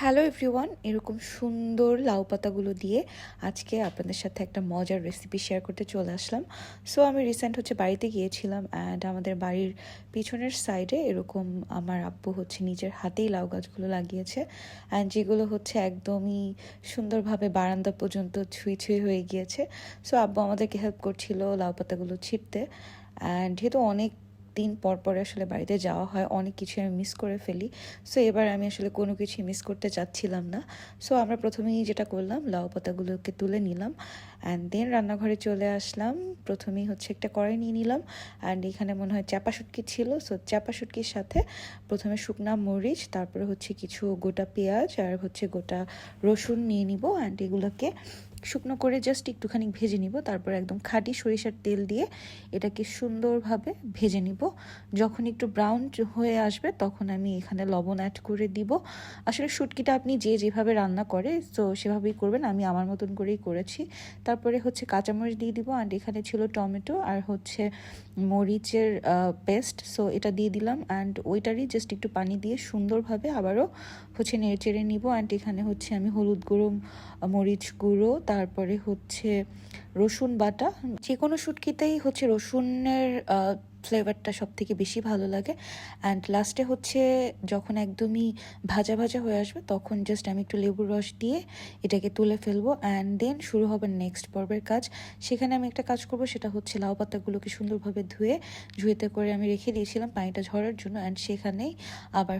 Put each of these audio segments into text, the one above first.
Hello everyone, এরকম সুন্দর লাউ পাতাগুলো দিয়ে আজকে আপনাদের সাথে একটা মজার রেসিপি শেয়ার করতে চলে আসলাম। সো আমি রিসেন্ট বাড়িতে গিয়েছিলাম অ্যান্ড আমাদের বাড়ির পিছনের সাইডে এরকম আমার আব্বু নিজের হাতেই লাউ গাছগুলো লাগিয়েছে অ্যান্ড যেগুলো একদমই সুন্দরভাবে বারান্দা পর্যন্ত ছুঁই ছুঁই হয়ে গিয়েছে। সো আব্বু আমাদেরকে হেল্প করছিল লাউ পাতাগুলো ছিঁড়তে অ্যান্ড যেহেতু অনেক দিন পর পরে বাড়িতে যাওয়া হয়, অনেক কিছু আমি মিস করে ফেলি। সো এবার আমি কোনো কিছুই মিস করতে চাচ্ছিলাম না। সো আমরা প্রথমেই যেটা করলাম, লাউ পাতাগুলোকে তুলে নিলাম অ্যান্ড দেন রান্নাঘরে চলে আসলাম। প্রথমেই একটা কড়াই নিয়ে নিলাম অ্যান্ড এখানে মনে হয় চাপা শুটকি ছিল। সো চাপা শুটকির সাথে প্রথমে শুকনা মরিচ, তারপরে কিছু গোটা পেঁয়াজ আর গোটা রসুন নিয়ে নিব অ্যান্ড এগুলোকে শুকনো করে জাস্ট একটুখানি ভেজে নিব। তারপর একদম খাঁটি সরিষার তেল দিয়ে এটাকে সুন্দরভাবে ভেজে নিব। যখন একটু ব্রাউন হয়ে আসবে তখন আমি এখানে লবণ অ্যাড করে দিব। আসলে শুটকিটা আপনি যে যেভাবে রান্না করে তো সেভাবেই করবেন, আমি আমার মতন করেই করেছি। তারপরে কাঁচামরিচ দিয়ে দিব অ্যান্ড এখানে ছিল টমেটো আর মরিচের পেস্ট। সো এটা দিয়ে দিলাম অ্যান্ড ওইটারই জাস্ট একটু পানি দিয়ে সুন্দরভাবে আবারও নেড়ে চেড়ে নিব অ্যান্ড এখানে আমি হলুদ গুঁড়ো, মরিচ গুঁড়ো, তারপরে রসুন বাটা। যে কোনো শুটকিতেই রসুনের ফ্লেভারটা সব থেকে বেশি ভালো লাগে। অ্যান্ড লাস্টে যখন একদমই ভাজা ভাজা হয়ে আসবে তখন জাস্ট আমি একটু লেবুর রস দিয়ে এটাকে তুলে ফেলবো অ্যান্ড দেন শুরু হবে নেক্সট পর্বের কাজ। সেখানে আমি একটা কাজ করব, সেটা লাউ পাতাগুলোকে সুন্দরভাবে ঝুয়েতে করে আমি রেখে দিয়েছিলাম পানিটা ঝরার জন্য অ্যান্ড সেখানেই আবার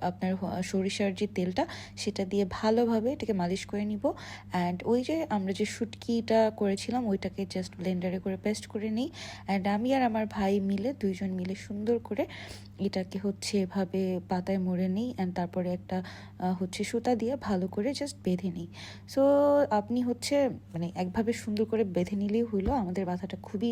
আপনার সরিষার যে তেলটা সেটা দিয়ে ভালোভাবে এটাকে মালিশ করে নিব অ্যান্ড ওই যে আমরা যে শুটকিটা করেছিলাম ওইটাকে জাস্ট ব্লেন্ডারে করে পেস্ট করে নিই অ্যান্ড আমি আর আমার ভাই মিলে দুইজন মিলে সুন্দর করে এটাকে এভাবে পাতায় মুড়ে নিই অ্যান্ড তারপরে একটা সুতা দিয়ে ভালো করে জাস্ট বেঁধে নিই। সো আপনি মানে একভাবে সুন্দর করে বেঁধে নিলেই হইলো। আমাদের বাঁধাটা খুবই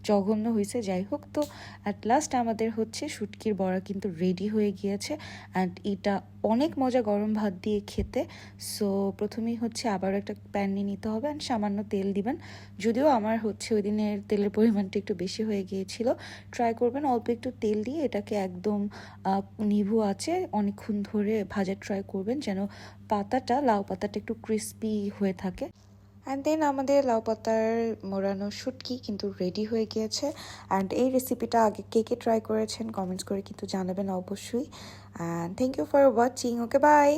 জঘন্য হয়েছে, যাই হোক। তো অ্যাট লাস্ট আমাদের শুটকির বড়া কিন্তু রেডি হয়ে গিয়েছে অ্যান্ড এটা অনেক মজা গরম ভাত দিয়ে খেতে। সো প্রথমেই আবারও একটা প্যান নিয়ে নিতে হবে অ্যান্ড সামান্য তেল দিবেন। যদিও আমার ওই দিনের তেলের পরিমাণটা একটু বেশি হয়ে গিয়েছিল। ট্রাই করবেন অল্প একটু তেল দিয়ে এটাকে একদম নিভু আছে অনেকক্ষণ ধরে ভাজার ট্রাই করবেন, যেন লাউ পাতাটা একটু ক্রিস্পি হয়ে থাকে। অ্যান্ড দেন আমাদের লাউ পাতার মোড়ানো শুটকি কিন্তু রেডি হয়ে গিয়েছে। অ্যান্ড এই রেসিপিটা আগে কে কে ট্রাই করেছেন কমেন্টস করে কিন্তু জানাবেন অবশ্যই। And thank you for watching. Okay, by.